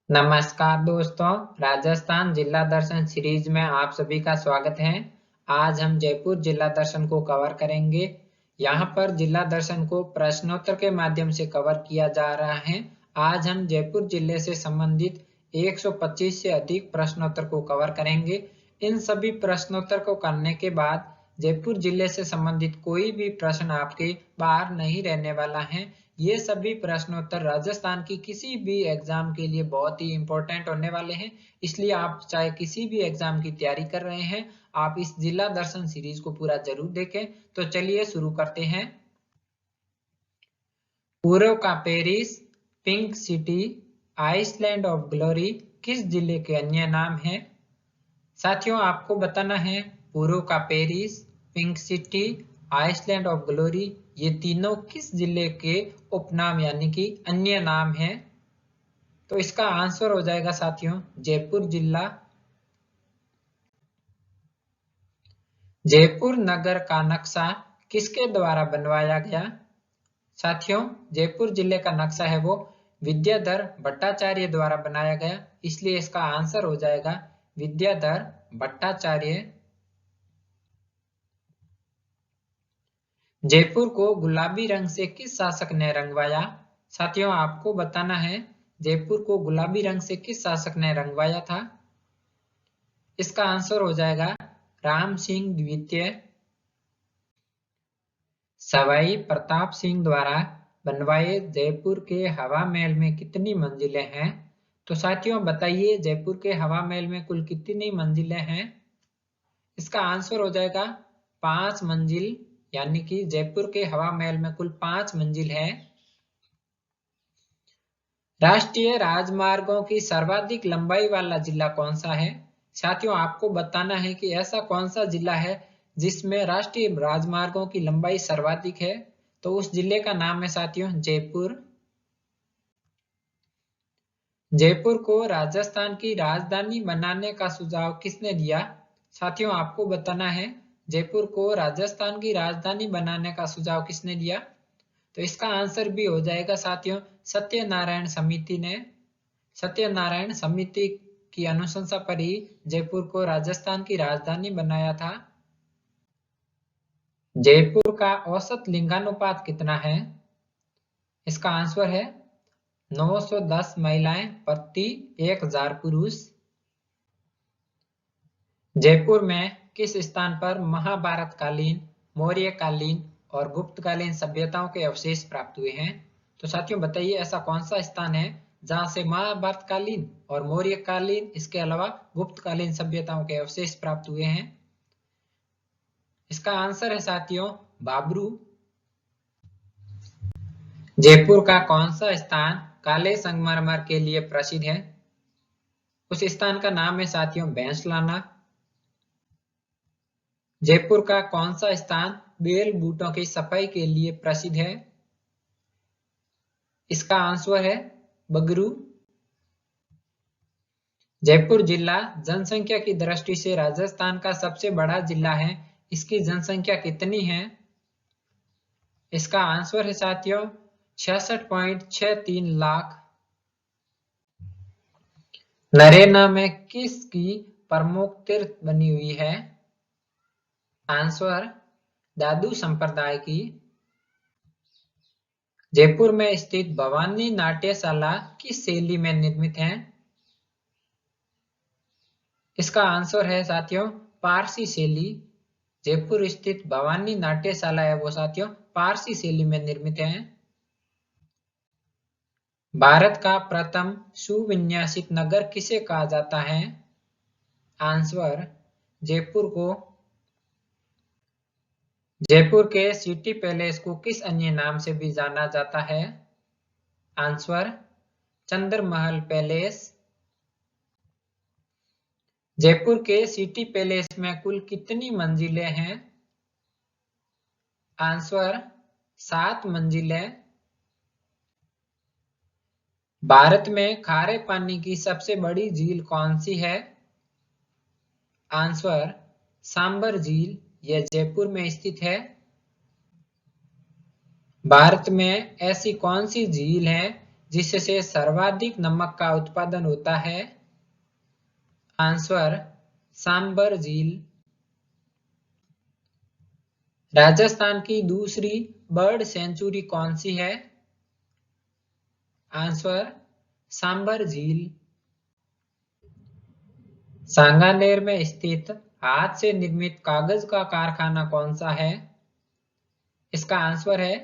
नमस्कार दोस्तों, राजस्थान जिला दर्शन सीरीज में आप सभी का स्वागत है। आज हम जयपुर जिला दर्शन को कवर करेंगे। यहाँ पर जिला दर्शन को प्रश्नोत्तर के माध्यम से कवर किया जा रहा है। आज हम जयपुर जिले से संबंधित 125 से अधिक प्रश्नोत्तर को कवर करेंगे। इन सभी प्रश्नोत्तर को करने के बाद जयपुर जिले से संबंधित कोई भी प्रश्न आपके बाहर नहीं रहने वाला है। ये सभी प्रश्नोत्तर राजस्थान की किसी भी एग्जाम के लिए बहुत ही इंपॉर्टेंट होने वाले हैं। इसलिए आप चाहे किसी भी एग्जाम की तैयारी कर रहे हैं, आप इस जिला दर्शन सीरीज को पूरा जरूर देखें। तो चलिए शुरू करते हैं। पूर्व का Paris, pink city, island of glory किस जिले के अन्य नाम है? साथियों, आपको बताना है पूर्व का Paris, pink city, island of glory ये तीनों किस जिले के उपनाम यानी कि अन्य नाम है। तो इसका आंसर हो जाएगा साथियों जयपुर जिला। जयपुर नगर का नक्शा किसके द्वारा बनवाया गया? साथियों, जयपुर जिले का नक्शा है वो विद्याधर भट्टाचार्य द्वारा बनाया गया, इसलिए इसका आंसर हो जाएगा विद्याधर भट्टाचार्य। जयपुर को गुलाबी रंग से किस शासक ने रंगवाया? साथियों, आपको बताना है जयपुर को गुलाबी रंग से किस शासक ने रंगवाया था। इसका आंसर हो जाएगा राम सिंह द्वितीय। सवाई प्रताप सिंह द्वारा बनवाए जयपुर के हवा महल में कितनी मंजिलें हैं? तो साथियों बताइए जयपुर के हवा महल में कुल कितनी मंजिलें हैं? इसका आंसर हो जाएगा 5 मंजिल, यानी कि जयपुर के हवा महल में कुल 5 मंजिल है। राष्ट्रीय राजमार्गों की सर्वाधिक लंबाई वाला जिला कौन सा है? साथियों, आपको बताना है कि ऐसा कौन सा जिला है जिसमें राष्ट्रीय राजमार्गों की लंबाई सर्वाधिक है। तो उस जिले का नाम है साथियों जयपुर। जयपुर को राजस्थान की राजधानी बनाने का सुझाव किसने दिया? साथियों, आपको बताना है जयपुर को राजस्थान की राजधानी बनाने का सुझाव किसने दिया। तो इसका आंसर भी हो जाएगा साथियों सत्यनारायण समिति ने। सत्यनारायण समिति की अनुशंसा पर ही जयपुर को राजस्थान की राजधानी बनाया था। जयपुर का औसत लिंगानुपात कितना है? इसका आंसर है 910 महिलाएं प्रति 1000 पुरुष। जयपुर में किस स्थान पर महाभारत कालीन, मौर्य कालीन और गुप्त कालीन सभ्यताओं के अवशेष प्राप्त हुए हैं? तो साथियों बताइए ऐसा कौन सा स्थान है जहां से महाभारत कालीन और मौर्य कालीन इसके अलावा गुप्त कालीन सभ्यताओं के अवशेष प्राप्त हुए हैं? इसका आंसर है साथियों बाबरू। जयपुर का कौन सा स्थान काले संगमरमर के लिए प्रसिद्ध है? उस स्थान का नाम है साथियों बैंसलाना। जयपुर का कौन सा स्थान बेल बूटों की सफाई के लिए प्रसिद्ध है? इसका आंसर है बगरू। जयपुर जिला जनसंख्या की दृष्टि से राजस्थान का सबसे बड़ा जिला है। इसकी जनसंख्या कितनी है? इसका आंसर है साथियों 66.63 लाख। नरेना में किसकी प्रमुख तीर्थ बनी हुई है? आंसर दादू संप्रदाय की। जयपुर में स्थित भवानी नाट्यशाला किस शैली में निर्मित है? इसका आंसर है साथियों पारसी शैली। जयपुर स्थित भवानी नाट्यशाला है वो साथियों पारसी शैली में निर्मित है। भारत का प्रथम सुविन्यासित नगर किसे कहा जाता है? आंसर जयपुर को। जयपुर के सिटी पैलेस को किस अन्य नाम से भी जाना जाता है? Answer Chandramahal palace. जयपुर के सिटी पैलेस में कुल कितनी मंजिलें हैं? आंसर 7 मंजिलें। भारत में खारे पानी की सबसे बड़ी झील कौन सी है? आंसर सांबर झील, यह जयपुर में स्थित है। भारत में ऐसी कौन सी झील है जिससे सर्वाधिक नमक का उत्पादन होता है? आंसर सांबर झील। राजस्थान की दूसरी बर्ड सेंचुरी कौन सी है? आंसर सांबर झील। सांगानेर में स्थित हाथ से निर्मित कागज का कारखाना कौन सा है? इसका आंसर है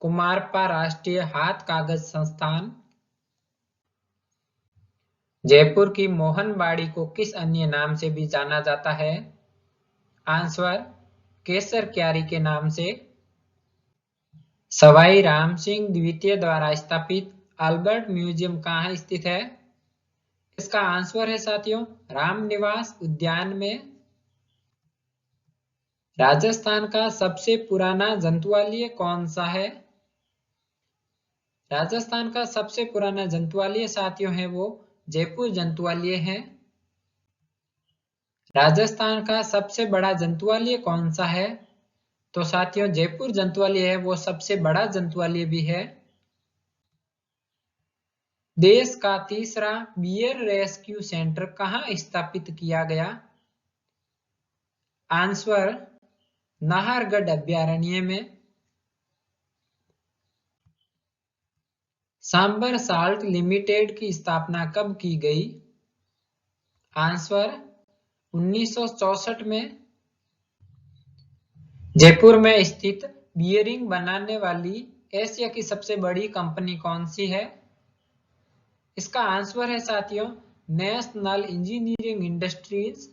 कुमारपा राष्ट्रीय हाथ कागज संस्थान। जयपुर की मोहनबाड़ी को किस अन्य नाम से भी जाना जाता है? आंसर केसर क्यारी के नाम से। सवाई राम सिंह द्वितीय द्वारा स्थापित अल्बर्ट म्यूजियम कहाँ स्थित है? इसका आंसर है साथियों रामनिवास उद्यान में। राजस्थान का सबसे पुराना जंतुआलय कौन सा है? राजस्थान का सबसे पुराना जंतुआलय साथियों है वो जयपुर जंतुआलय है। राजस्थान का सबसे बड़ा जंतुआलय कौन सा है? तो साथियों जयपुर जंतुआलय है वो सबसे बड़ा जंतुआलय भी है। देश का तीसरा बियर रेस्क्यू सेंटर कहाँ स्थापित किया गया? आंसर नाहरगढ़ अभयारण्य में। सांबर साल्ट लिमिटेड की स्थापना कब की गई? आंसर 1964 में। जयपुर में स्थित बियरिंग बनाने वाली एशिया की सबसे बड़ी कंपनी कौन सी है? इसका आंसर है साथियों नेशनल इंजीनियरिंग इंडस्ट्रीज।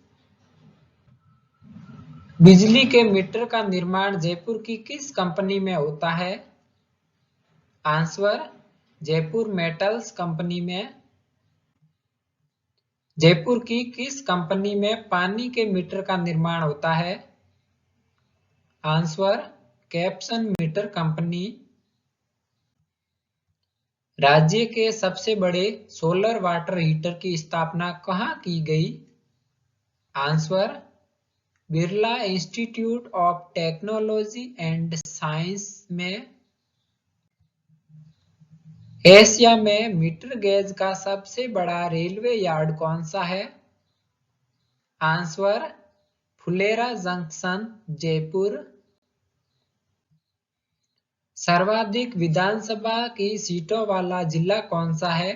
बिजली के मीटर का निर्माण जयपुर की किस कंपनी में होता है? आंसर जयपुर मेटल्स कंपनी में। जयपुर की किस कंपनी में पानी के मीटर का निर्माण होता है? Answer Capstan meter company. राज्य के सबसे बड़े सोलर वाटर हीटर की स्थापना कहाँ की गई? Answer Birla institute of technology and science में। एशिया में मीटर गेज का सबसे बड़ा रेलवे यार्ड कौन सा है? Answer Phulera junction Jaipur. सर्वाधिक विधानसभा की सीटों वाला जिला कौन सा है?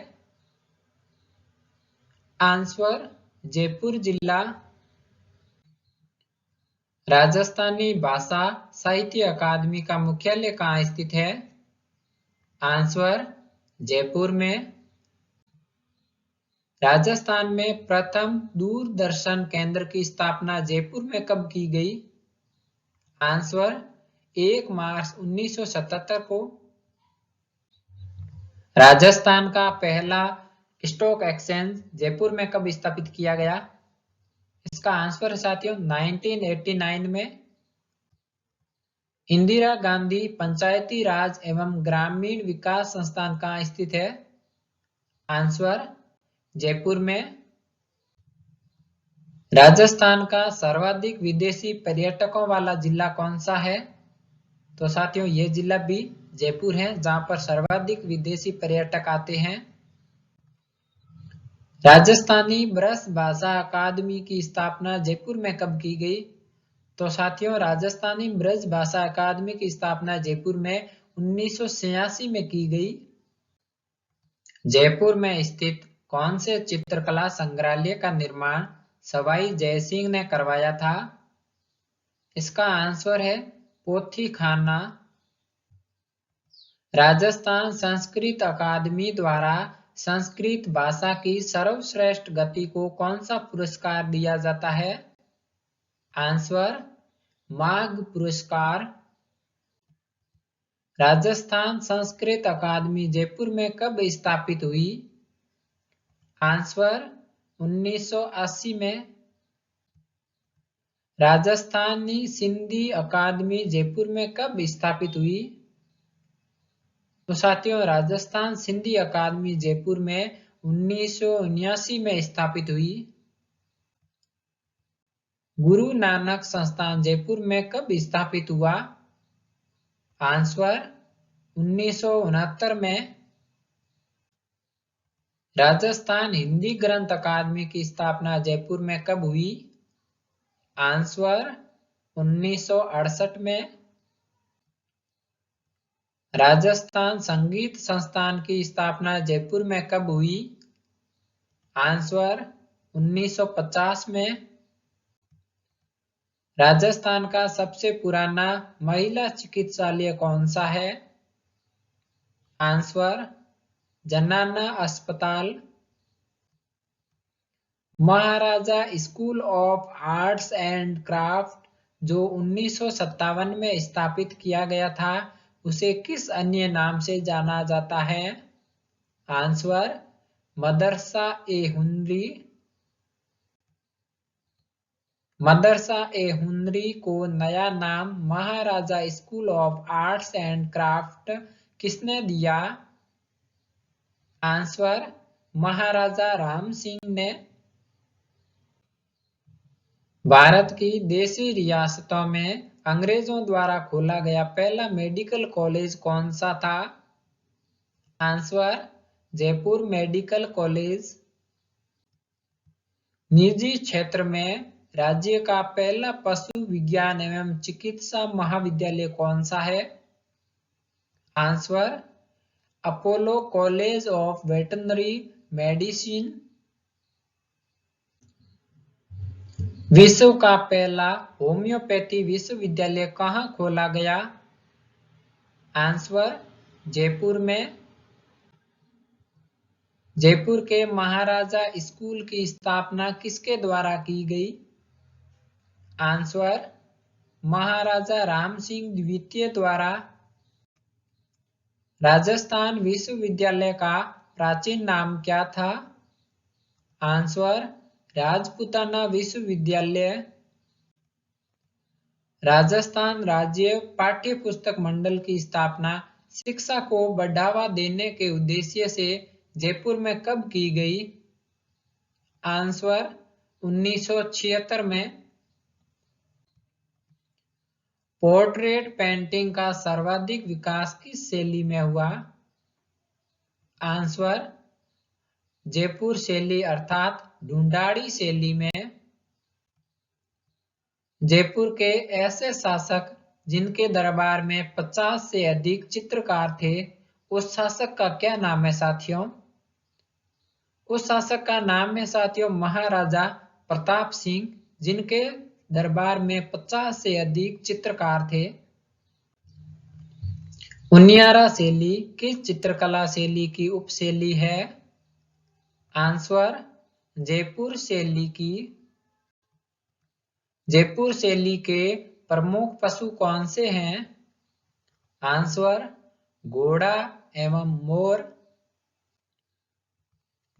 आंसर जयपुर जिला। राजस्थानी भाषा साहित्य अकादमी का मुख्यालय कहाँ स्थित है? आंसर जयपुर में। राजस्थान में प्रथम दूरदर्शन केंद्र की स्थापना जयपुर में कब की गई? आंसर 1 मार्च 1977 को। राजस्थान का पहला स्टॉक एक्सचेंज जयपुर में कब स्थापित किया गया? इसका आंसर है साथियों 1989 में। इंदिरा गांधी पंचायती राज एवं ग्रामीण विकास संस्थान कहाँ स्थित है? आंसर जयपुर में। राजस्थान का सर्वाधिक विदेशी पर्यटकों वाला जिला कौन सा है? तो साथियों ये जिला भी जयपुर है जहां पर सर्वाधिक विदेशी पर्यटक आते हैं। राजस्थानी ब्रज भाषा अकादमी की स्थापना जयपुर में कब की गई? तो साथियों राजस्थानी ब्रज भाषा अकादमी की स्थापना जयपुर में 1986 में की गई। जयपुर में स्थित कौन से चित्रकला संग्रहालय का निर्माण सवाई जयसिंह ने करवाया था? इसका आंसर है पोथी खाना। राजस्थान संस्कृत अकादमी द्वारा संस्कृत भाषा की सर्वश्रेष्ठ गति को कौन सा पुरस्कार दिया जाता है? आंसर माघ पुरस्कार। राजस्थान संस्कृत अकादमी जयपुर में कब स्थापित हुई? आंसर 1980 में। राजस्थानी सिंधी अकादमी जयपुर में कब स्थापित हुई? तो साथियों राजस्थान सिंधी अकादमी जयपुर में 1979 में स्थापित हुई। गुरु नानक संस्थान जयपुर में कब स्थापित हुआ? आंसर 1969 में। राजस्थान हिंदी ग्रंथ अकादमी की स्थापना जयपुर में कब हुई? आंसर 1968 में। राजस्थान संगीत संस्थान की स्थापना जयपुर में कब हुई? आंसर 1950 में। राजस्थान का सबसे पुराना महिला चिकित्सालय कौन सा है? आंसर जनाना अस्पताल। Maharaja school of arts and craft जो 1957 में स्थापित किया गया था, उसे किस अन्य नाम से जाना जाता है? आंसर मदरसा ए हुनरी। मदरसा ए हुनरी को नया नाम Maharaja school of arts and craft किसने दिया? आंसर महाराजा राम सिंह ने। भारत की देशी रियासतों में अंग्रेजों द्वारा खोला गया पहला मेडिकल कॉलेज कौन सा था? Answer Jaipur medical college. निजी क्षेत्र में राज्य का पहला पशु विज्ञान एवं चिकित्सा महाविद्यालय कौन सा है? Answer Apollo college of veterinary medicine. विश्व का पहला होम्योपैथी विश्वविद्यालय कहाँ खोला गया? आंसर जयपुर में। जयपुर के महाराजा स्कूल की स्थापना किसके द्वारा की गई? आंसर महाराजा राम सिंह द्वितीय द्वारा। राजस्थान विश्वविद्यालय का प्राचीन नाम क्या था? आंसर राजपूताना विश्वविद्यालय। राजस्थान राज्य पाठ्य पुस्तक मंडल की स्थापना शिक्षा को बढ़ावा देने के उद्देश्य से जयपुर में कब की गई? आंसर 1976 में। पोर्ट्रेट पेंटिंग का सर्वाधिक विकास किस शैली में हुआ? आंसर जयपुर शैली अर्थात ढूंढाड़ी शैली में। जयपुर के ऐसे शासक जिनके दरबार में 50 से अधिक चित्रकार थे, उस शासक का क्या नाम है साथियों? उस शासक का नाम है साथियों महाराजा प्रताप सिंह, जिनके दरबार में 50 से अधिक चित्रकार थे। उनियारा शैली किस चित्रकला शैली की उपशैली है? आंसर जयपुर शैली की। जयपुर शैली के प्रमुख पशु कौन से हैं? आंसर घोड़ा एवं मोर।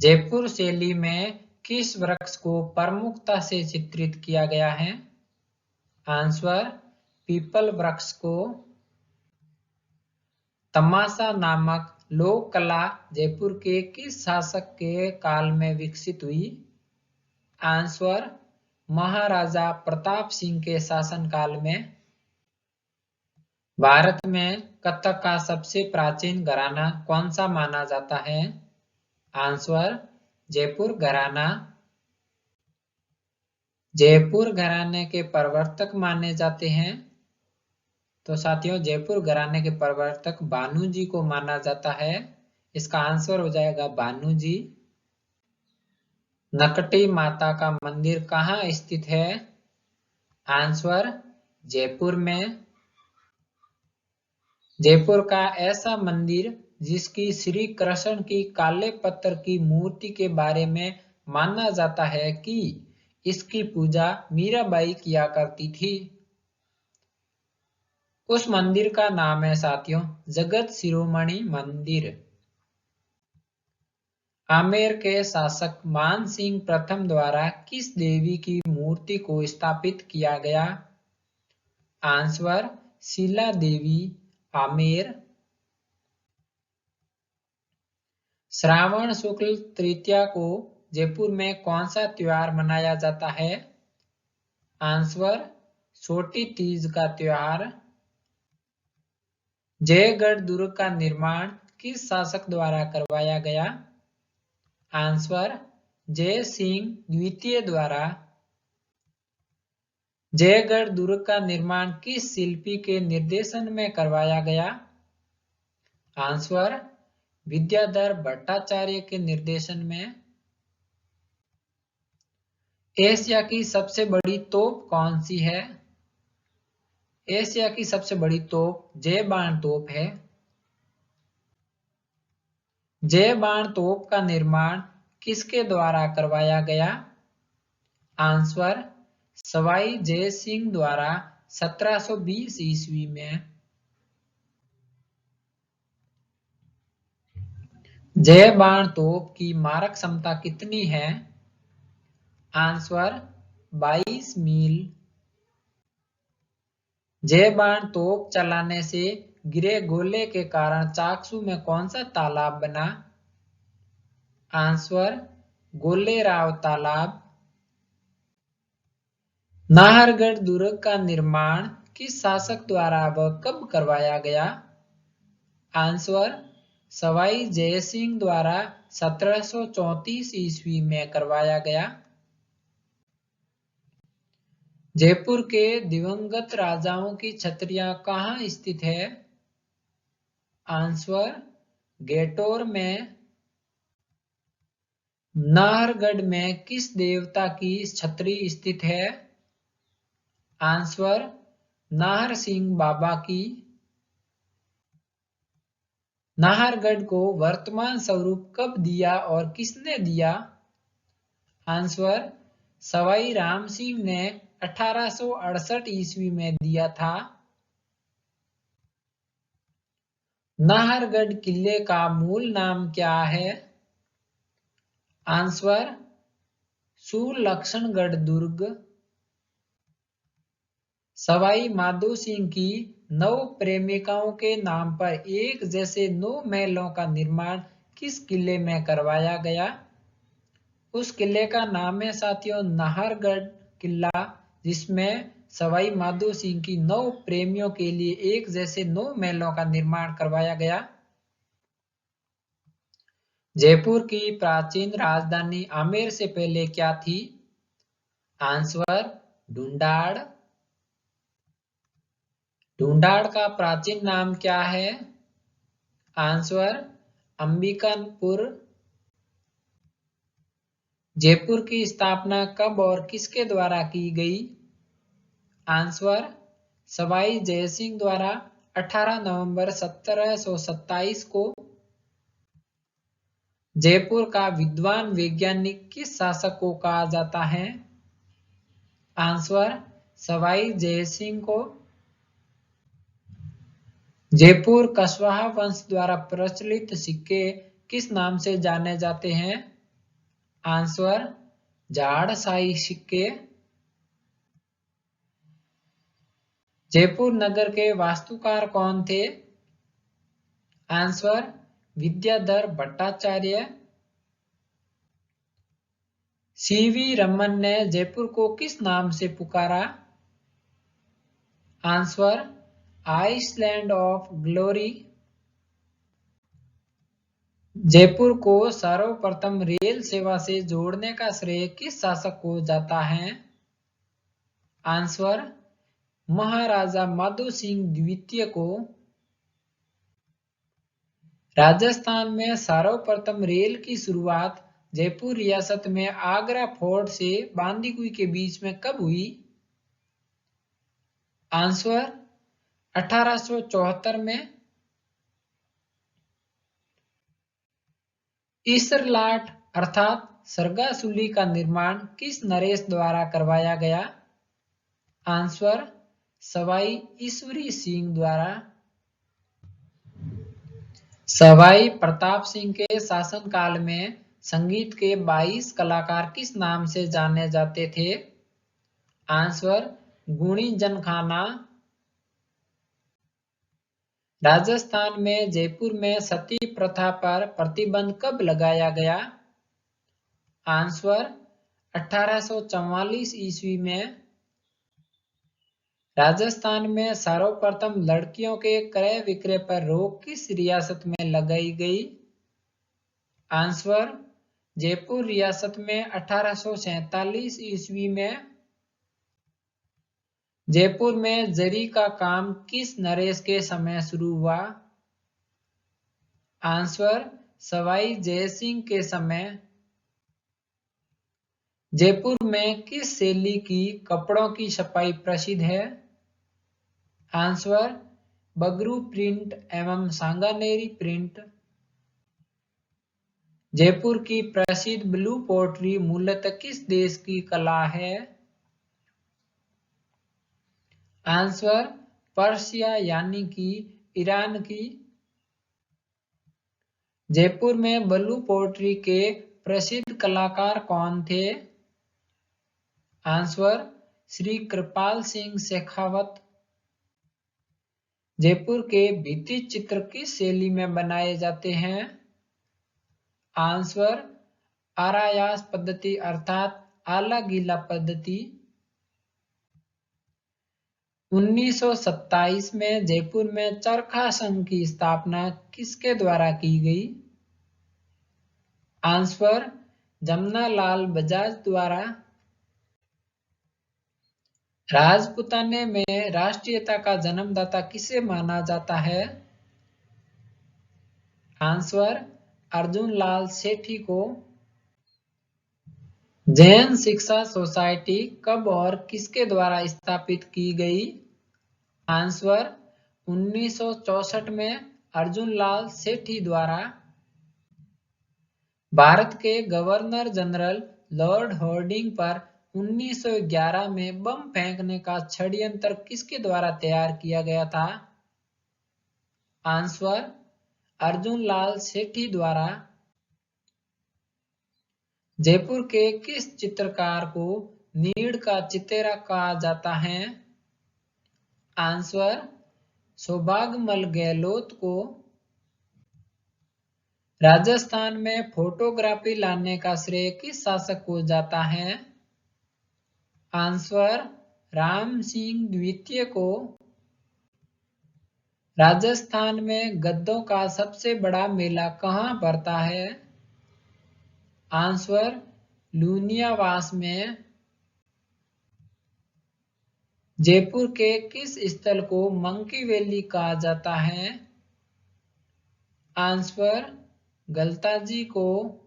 जयपुर शैली में किस वृक्ष को प्रमुखता से चित्रित किया गया है? आंसर पीपल वृक्ष को। तमाशा नामक लोक कला जयपुर के किस शासक के काल में विकसित हुई? आंसर महाराजा प्रताप सिंह के शासन काल में। भारत में कथक का सबसे प्राचीन घराना कौन सा माना जाता है? आंसर जयपुर घराना। जयपुर घराने के प्रवर्तक माने जाते हैं, तो साथियों जयपुर घराने के प्रवर्तक भानु जी को माना जाता है। इसका आंसर हो जाएगा भानु जी। नकटी माता का मंदिर कहाँ स्थित है? आंसर जयपुर में। जयपुर का ऐसा मंदिर जिसकी श्री कृष्ण की काले पत्थर की मूर्ति के बारे में माना जाता है कि इसकी पूजा मीराबाई किया करती थी, उस मंदिर का नाम है साथियों जगत शिरोमणि मंदिर। आमेर के शासक मान सिंह प्रथम द्वारा किस देवी की मूर्ति को स्थापित किया गया? आंसर शीला देवी आमेर। श्रावण शुक्ल तृतीया को जयपुर में कौन सा त्योहार मनाया जाता है? आंसर छोटी तीज का त्योहार। जयगढ़ दुर्ग का निर्माण किस शासक द्वारा करवाया गया? आंसर जय सिंह द्वितीय द्वारा जयगढ़ दुर्ग का निर्माण किस शिल्पी के निर्देशन में करवाया गया? आंसर विद्याधर भट्टाचार्य के निर्देशन में। एशिया की सबसे बड़ी तोप कौन सी है? एशिया की सबसे बड़ी तोप जय बाण तोप है। जय बाण तोप का निर्माण किसके द्वारा करवाया गया? आंसर सवाई जय सिंह द्वारा 1720 ईस्वी में। जय बाण तोप की मारक क्षमता कितनी है? आंसर 22 मील। जय बाण तोप चलाने से गिरे गोले के कारण चाकसू में कौन सा तालाब बना? आंसर गोलेराव तालाब। नाहरगढ़ दुर्ग का निर्माण किस शासक द्वारा व कब करवाया गया? आंसर सवाई जयसिंह द्वारा 1734 ईस्वी में करवाया गया। जयपुर के दिवंगत राजाओं की छतरियां कहाँ स्थित है? आंसर गेटोर में। नाहरगढ़ में किस देवता की छतरी स्थित है? आंसर नाहर सिंह बाबा की। नाहरगढ़ को वर्तमान स्वरूप कब दिया और किसने दिया? आंसर सवाई राम सिंह ने 1868 ईस्वी में दिया था। नाहरगढ़ किले का मूल नाम क्या है? आंसर सुलक्षणगढ़ दुर्ग। सवाई माधो सिंह की 9 प्रेमिकाओं के नाम पर एक जैसे 9 महलों का निर्माण किस किले में करवाया गया? उस किले का नाम है साथियों नाहरगढ़ किला, जिसमें सवाई माधो सिंह की 9 प्रेमियों के लिए एक जैसे 9 महलों का निर्माण करवाया गया। जयपुर की प्राचीन राजधानी आमेर से पहले क्या थी? आंसर ढूंढाड़। ढूंढाड़ का प्राचीन नाम क्या है? आंसर अंबिकापुर। जयपुर की स्थापना कब और किसके द्वारा की गई? आंसर सवाई जयसिंह द्वारा 18 नवंबर 1727 को। जयपुर का विद्वान वैज्ञानिक किस शासक को कहा जाता है? आंसर सवाई जयसिंह को। जयपुर कछवाहा वंश द्वारा प्रचलित सिक्के किस नाम से जाने जाते हैं? आंसर झाड़साई सिक्के। जयपुर नगर के वास्तुकार कौन थे? आंसर विद्याधर भट्टाचार्य। सीवी रमन ने जयपुर को किस नाम से पुकारा? Answer island of glory. Jaipur को सर्वप्रथम रेल सेवा से जोड़ने का श्रेय किस शासक को जाता है? आंसर महाराजा माधो सिंह द्वितीय को। राजस्थान में सर्वप्रथम रेल की शुरुआत जयपुर रियासत में आगरा फोर्ट से बांदीकुई के बीच में कब हुई? आंसर 1874 में। ईसरलाट अर्थात सरगासुली का निर्माण किस नरेश द्वारा करवाया गया? आंसर सवाई ईश्वरी सिंह द्वारा। सवाई प्रताप सिंह के शासनकाल में संगीत के 22 कलाकार किस नाम से जाने जाते थे? आंसर गुणी जनखाना। राजस्थान में जयपुर में सती प्रथा पर प्रतिबंध कब लगाया गया? आंसर 1844 ईस्वी में। राजस्थान में सर्वप्रथम लड़कियों के क्रय विक्रय पर रोक किस रियासत में लगाई गई? आंसर जयपुर रियासत में 1847 ईस्वी में जयपुर में जरी का काम किस नरेश के समय शुरू हुआ? आंसर सवाई जयसिंह के समय। जयपुर में किस शैली की कपड़ों की छपाई प्रसिद्ध है? आंसर बगरू प्रिंट एवं सांगानेरी प्रिंट। जयपुर की प्रसिद्ध ब्लू पोट्री मूलतः किस देश की कला है? आंसर पर्शिया यानी कि ईरान की। जयपुर में ब्लू पोट्री के प्रसिद्ध कलाकार कौन थे? आंसर श्री कृपाल सिंह शेखावत। जयपुर के भित्ति चित्र किस शैली में बनाए जाते हैं? आंसर आरायास पद्धति अर्थात आला गीला पद्धति। 1927 में जयपुर में चरखा संघ की स्थापना किसके द्वारा की गई? आंसर जमनालाल बजाज द्वारा। राजपूताने में राष्ट्रीयता का जन्मदाता किसे माना जाता है? आंसर अर्जुन लाल सेठी को। जैन शिक्षा सोसाइटी कब और किसके द्वारा स्थापित की गई? आंसर 1964 में अर्जुन लाल सेठी द्वारा। भारत के गवर्नर जनरल लॉर्ड हार्डिंग पर 1911 में बम फेंकने का षड्यंत्र किसके द्वारा तैयार किया गया था? आंसर अर्जुन लाल सेठी द्वारा। जयपुर के किस चित्रकार को नीड़ का चितेरा कहा जाता है? आंसर सौभाग्यमल गहलोत को। राजस्थान में फोटोग्राफी लाने का श्रेय किस शासक को जाता है? आंसर राम सिंह द्वितीय को। राजस्थान में गद्दों का सबसे बड़ा मेला कहाँ पड़ता है? आंसर लूनियावास में। जयपुर के किस स्थल को मंकी वैली कहा जाता है? आंसर गलताजी को।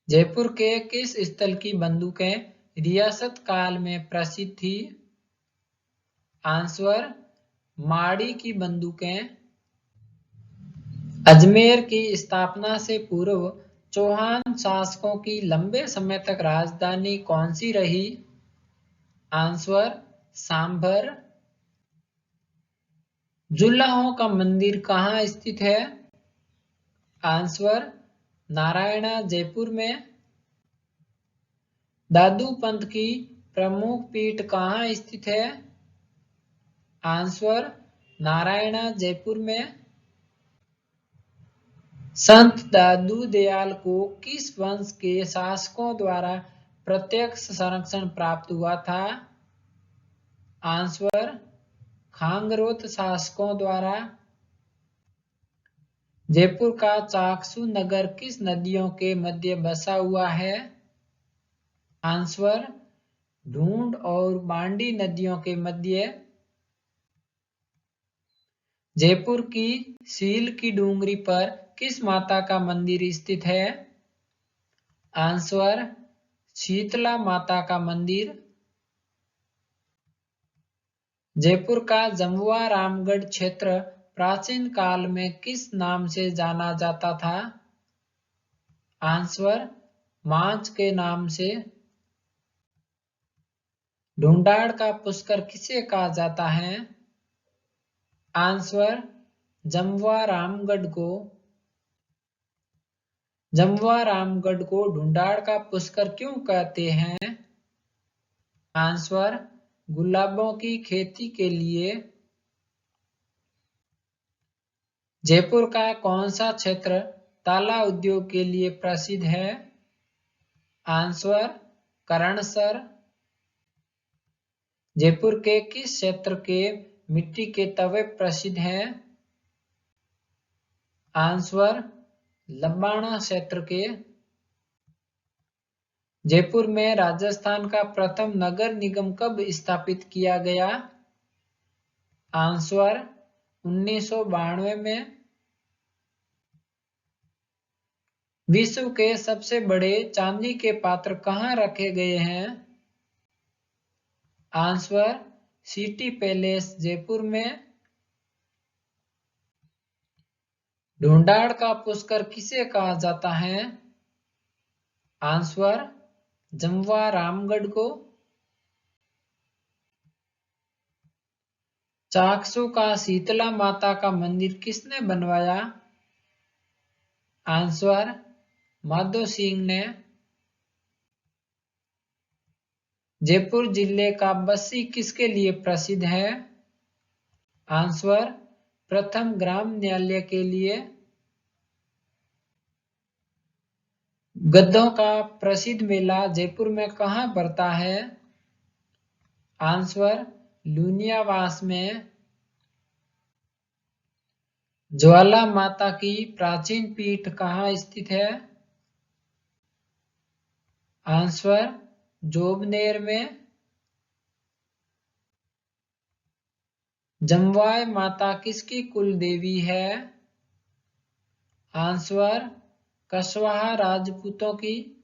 जयपुर के किस स्थल की बंदूकें रियासत काल में प्रसिद्ध थी? आंसर माड़ी की बंदूकें। अजमेर की स्थापना से पूर्व चौहान शासकों की लंबे समय तक राजधानी कौन सी रही? आंसर सांभर। जुलाहों का मंदिर कहाँ स्थित है? आंसर नारायणा जयपुर में। दादू पंथ की प्रमुख पीठ कहाँ स्थित है? आंसर नारायणा जयपुर में। संत दादू दयाल को किस वंश के शासकों द्वारा प्रत्यक्ष संरक्षण प्राप्त हुआ था? आंसर खांगरोथ शासकों द्वारा। जयपुर का चाकसू नगर किस नदियों के मध्य बसा हुआ है? आंसर ढूंढ और बांडी नदियों के मध्य। जयपुर की सील की डूंगरी पर किस माता का मंदिर स्थित है? आंसर शीतला माता का मंदिर। जयपुर का जमुआ रामगढ़ क्षेत्र प्राचीन काल में किस नाम से जाना जाता था? आंसर मांच के नाम से। ढूंढाड़ का पुष्कर किसे कहा जाता है? आंसर जमुआ रामगढ़ को। जमुआ रामगढ़ को ढूंढाड़ का पुष्कर क्यों कहते हैं? आंसर गुलाबों की खेती के लिए। जयपुर का कौन सा क्षेत्र ताला उद्योग के लिए प्रसिद्ध है? आंसर करणसर। जयपुर के किस क्षेत्र के मिट्टी के तवे प्रसिद्ध हैं? आंसर लंबाणा क्षेत्र के। जयपुर में राजस्थान का प्रथम नगर निगम कब स्थापित किया गया? आंसर 1992 में। विश्व के सबसे बड़े चांदी के पात्र कहाँ रखे गए हैं? आंसर सिटी पैलेस जयपुर में। ढूंढाड़ का पुष्कर किसे कहा जाता है? आंसर जमवा रामगढ़ को। चाकसू का शीतला माता का मंदिर किसने बनवाया? आंसर माधो सिंह ने। जयपुर जिले का बस्सी किसके लिए प्रसिद्ध है? आंसर प्रथम ग्राम न्यायालय के लिए। गद्दों का प्रसिद्ध मेला जयपुर में कहाँ पड़ता है? आंसर लुनियावास में। ज्वाला माता की प्राचीन पीठ कहाँ स्थित है? आंसर जोबनेर में। जमवाय माता किसकी कुल देवी है? आंसर कछवाहा राजपूतों की।